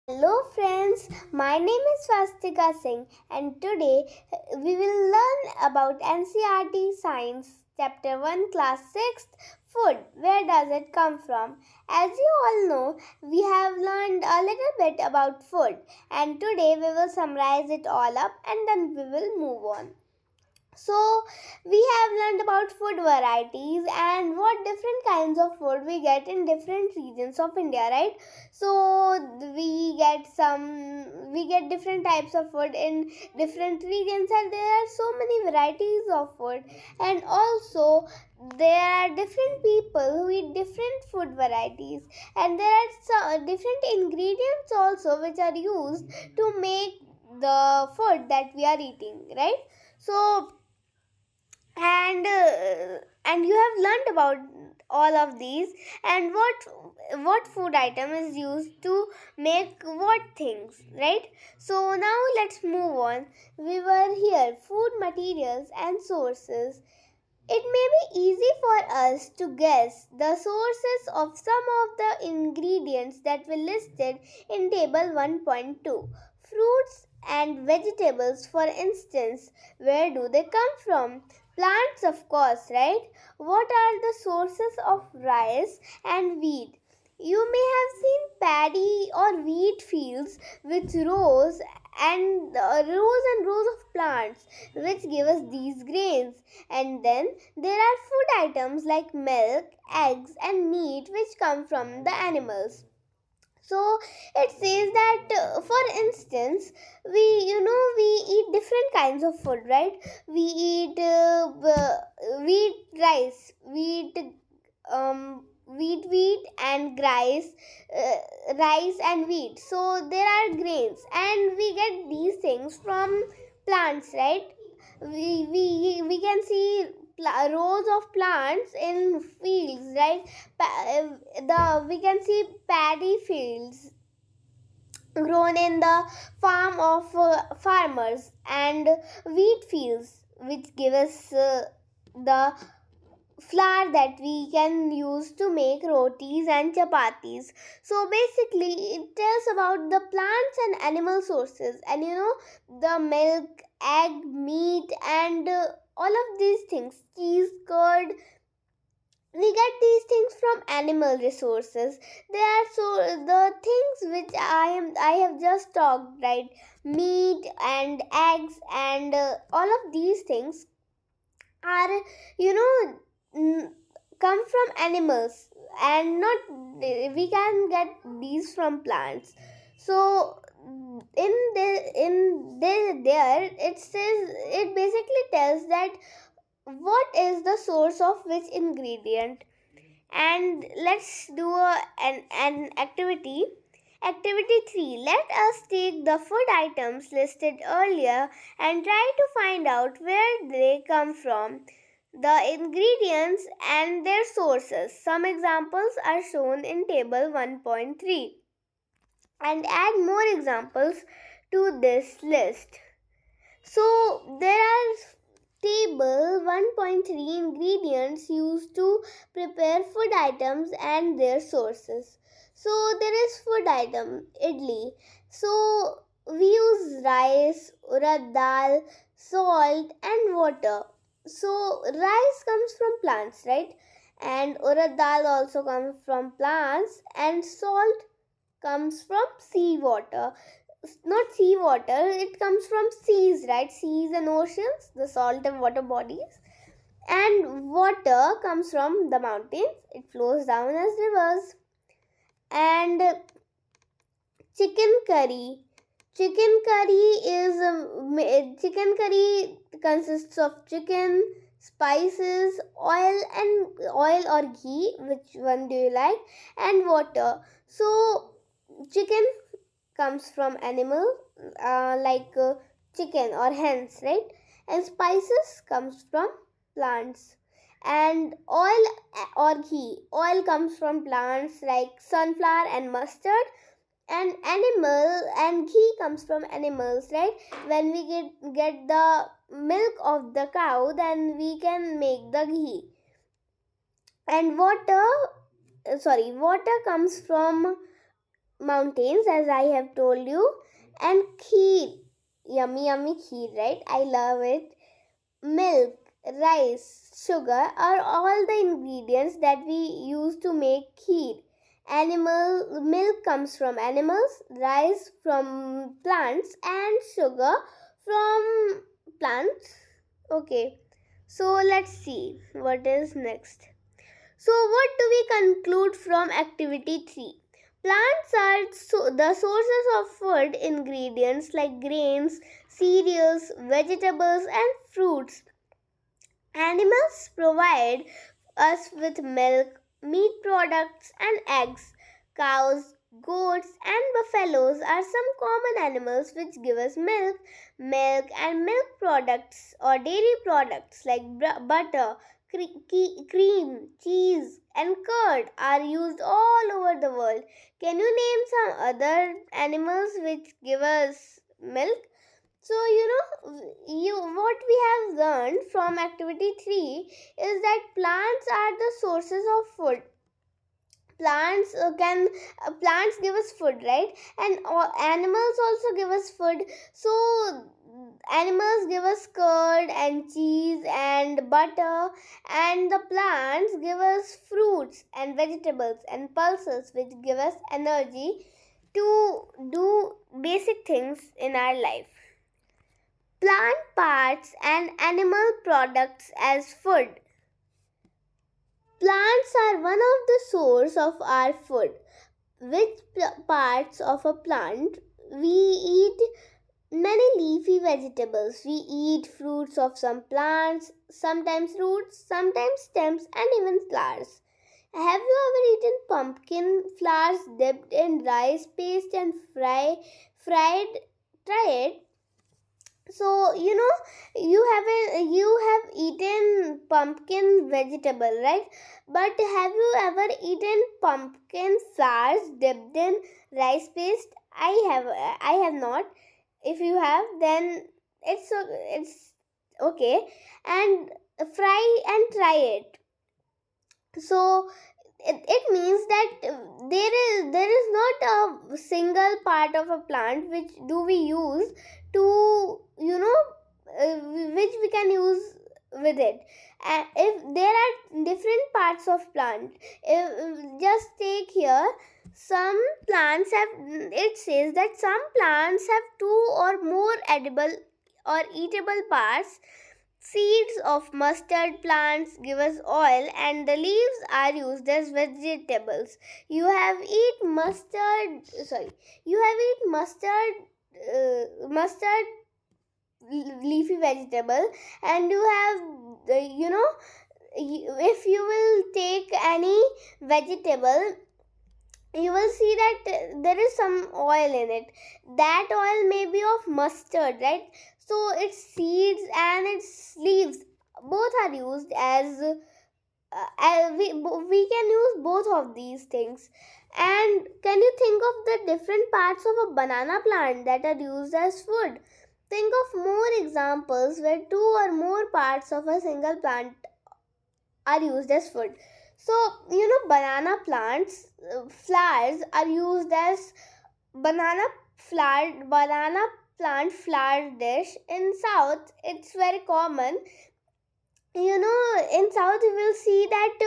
Hello friends, my name is Swastika Singh and today we will learn about NCERT Science Chapter 1 Class 6 Food. Where does it come from? As you all know, we have learned a little bit about food and today we will summarize it all up and then we will move on. So, we have learned about food varieties and what different kinds of food we get in different regions of India, right? So, we get different types of food in different regions, and there are so many varieties of food, and also there are different people who eat different food varieties, and there are different ingredients also which are used to make the food that we are eating, right? So, and you have learned about all of these and what food item is used to make what things, right? So now let's move on. We were here, food materials and sources. It may be easy for us to guess the sources of some of the ingredients that were listed in table 1.2. Fruits and vegetables, for instance, where do they come from? Plants, of course, right? What are the sources of rice and wheat? You may have seen paddy or wheat fields with rows and rows of plants which give us these grains. And then there are food items like milk, eggs, and meat which come from the animals. So it says that, for instance, we eat different kinds of food, right? We eat wheat and rice and wheat. So there are grains, and we get these things from plants, right? We can see rows of plants in fields, right? The we can see paddy fields grown in the farm of farmers, and wheat fields which give us the flour that we can use to make rotis and chapatis. So basically it tells about the plants and animal sources, and the milk, egg, meat, and all of these things, cheese, curd, we get these things from animal resources. They are so the things which I have just talked, right? Meat and eggs and all of these things are, you know n- come from animals, and not we can get these from plants. So there it says, it basically tells that what is the source of which ingredient. And let's do an activity. Activity 3. Let us take the food items listed earlier and try to find out where they come from, the ingredients and their sources. Some examples are shown in table 1.3, and add more examples to this list. So there are table 1.3 ingredients used to prepare food items and their sources. So there is food item idli. So we use rice, urad dal, salt and water. So rice comes from plants, right? And urad dal also comes from plants, and salt comes from seawater. Not seawater, it comes from seas, right? Seas and oceans, the salt and water bodies. And water comes from the mountains, it flows down as rivers. And chicken curry. Chicken curry consists of chicken, spices, oil or ghee, which one do you like, and water. So chicken comes from animal, like chicken or hens, right? And spices comes from plants. And oil comes from plants like sunflower and mustard. And animal and ghee comes from animals, right? When we get the milk of the cow, then we can make the ghee. And water comes from mountains, as I have told you, and kheer, yummy, yummy kheer, right? I love it. Milk, rice, sugar are all the ingredients that we use to make kheer. Animal milk comes from animals, rice from plants, and sugar from plants. Okay, so let's see what is next. So, what do we conclude from activity 3? Plants are the sources of food ingredients like grains, cereals, vegetables, and fruits. Animals provide us with milk, meat products, and eggs. Cows, goats, and buffaloes are some common animals which give us milk, and milk products or dairy products like butter, cream, cheese, and curd are used all over the world. Can you name some other animals which give us milk? So, what we have learned from activity 3 is that plants are the sources of food. Plants give us food, right? And animals also give us food. So, animals give us curd and cheese and butter, and the plants give us fruits and vegetables and pulses, which give us energy to do basic things in our life. Plant parts and animal products as food. Plants are one of the source of our food. Which parts of a plant? We eat many leafy vegetables. We eat fruits of some plants, sometimes roots, sometimes stems, and even flowers. Have you ever eaten pumpkin flowers dipped in rice paste and fried? Try it. So you have eaten pumpkin vegetable, right? But have you ever eaten pumpkin flowers dipped in rice paste? I have not. If you have, then it's okay. And try it. So it means that there is not a single part of a plant which do we use to which we can use with it. And if there are different parts of plant, just take here some plants have, it says that some plants have two or more edible or eatable parts. Seeds of mustard plants give us oil, and the leaves are used as vegetables. You have eat mustard. Sorry, you have eat mustard leafy vegetable, and you have if you will take any vegetable, you will see that there is some oil in it. That oil may be of mustard, right? So its seeds and its leaves both are used as we can use both of these things. And can you think of the different parts of a banana plant that are used as food? Think of more examples where two or more parts of a single plant are used as food. So, banana plants, flowers are used as banana plant flower dish. In South, it's very common. In South you will see that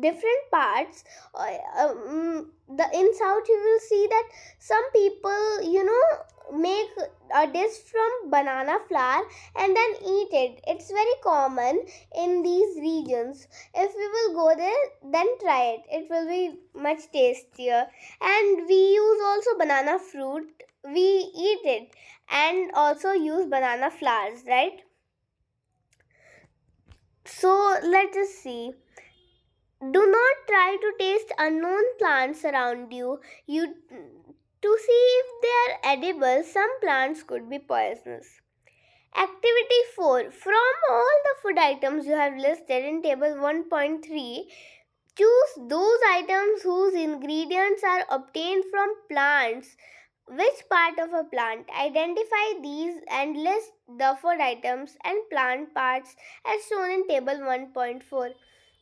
different parts. The in South you will see that some people make a dish from banana flour and then eat it. It's very common in these regions. If we will go there, then try it. It will be much tastier. And we use also banana fruit. We eat it and also use banana flowers, right? So let us see. Do not try to taste unknown plants around you. To see if they are edible. Some plants could be poisonous. Activity 4. From all the food items you have listed in table 1.3, choose those items whose ingredients are obtained from plants. Which part of a plant? Identify these and list the food items and plant parts as shown in table 1.4.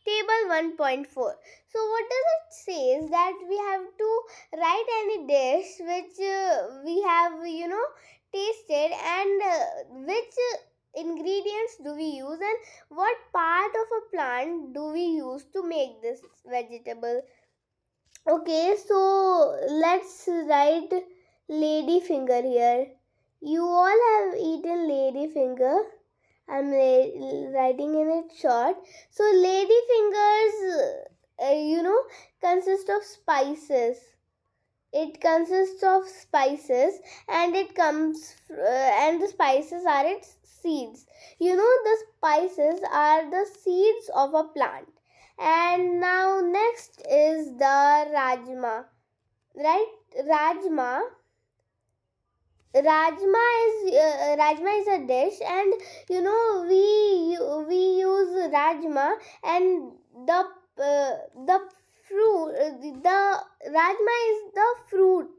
Table 1.4. So what does it say is that we have to write any dish which we have tasted, and which ingredients do we use, and what part of a plant do we use to make this vegetable. Okay, so let's write lady finger here. You all have eaten lady finger. I'm writing in it short. So lady fingers, consist of spices. It consists of spices, and and the spices are its seeds. The spices are the seeds of a plant. And now next is the rajma, right? Rajma. Rajma is a dish, and we use rajma, and the fruit, the rajma is the fruit,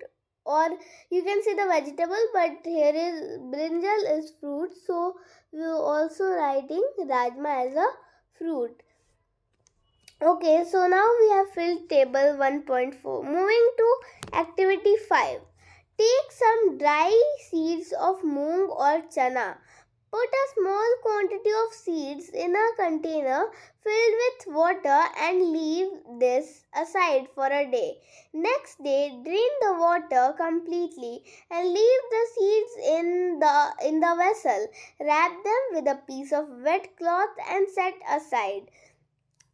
or you can say the vegetable, but here is brinjal is fruit, so we are also writing rajma as a fruit. Okay, so now we have filled table 1.4. Moving to activity 5. Take some dry seeds of moong or chana. Put a small quantity of seeds in a container filled with water and leave this aside for a day. Next day, drain the water completely and leave the seeds in the vessel. Wrap them with a piece of wet cloth and set aside.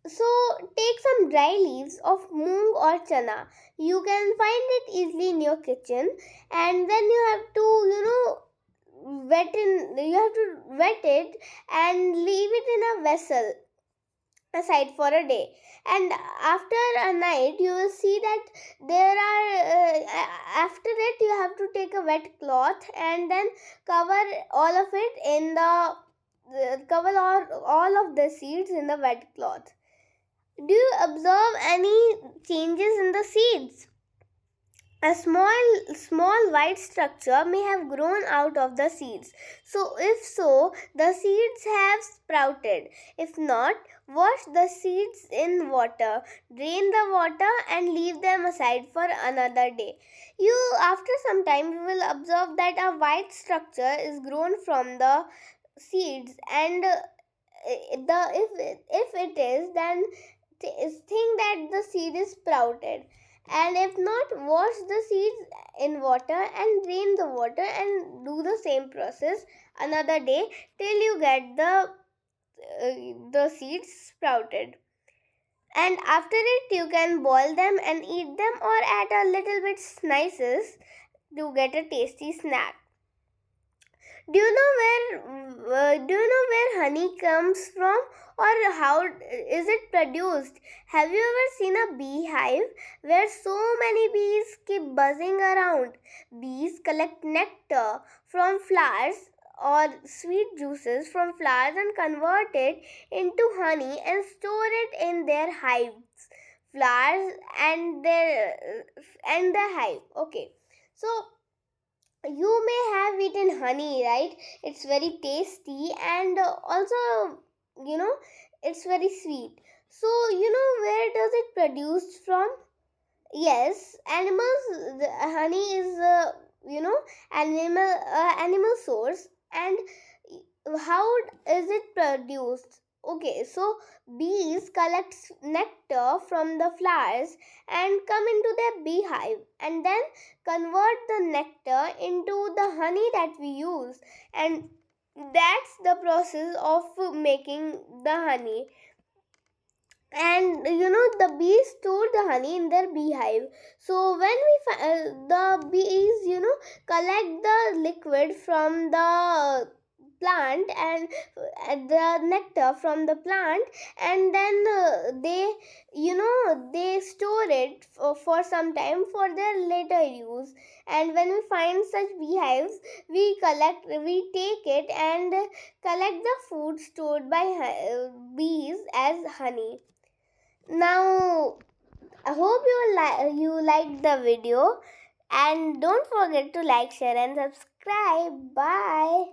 So take some dry leaves of moong or chana. You can find it easily in your kitchen, and then you have to wet it and leave it in a vessel aside for a day. And after a night you will see that there are after it you have to take a wet cloth and then cover all of it in the cover all of the seeds in the wet cloth. Do you observe any changes in the seeds? A small white structure may have grown out of the seeds. So if so, the seeds have sprouted. If not, wash the seeds in water, drain the water and leave them aside for another day. After some time you will observe that a white structure is grown from the seeds, and if it is, then think that the seed is sprouted. And if not, wash the seeds in water and drain the water and do the same process another day till you get the seeds sprouted. And after it you can boil them and eat them, or add a little bit slices to get a tasty snack. Do you know where honey comes from, or how is it produced? Have you ever seen a beehive where so many bees keep buzzing around? Bees collect nectar from flowers or sweet juices from flowers and convert it into honey and store it in their hives. Flowers and the hive. Okay. So you may have eaten honey, right? It's very tasty, and also you know it's very sweet. So where does it produced from? Yes, animals. The honey is animal source. And how is it produced? Okay, so bees collect nectar from the flowers and come into their beehive, and then convert the nectar into the honey that we use, and that's the process of making the honey. And the bees store the honey in their beehive. So when the bees collect the liquid from the plant, and the nectar from the plant, and then they store it for some time for their later use. And when we find such beehives, we take it and collect the food stored by bees as honey. Now I hope you liked the video, and don't forget to like, share and subscribe. Bye.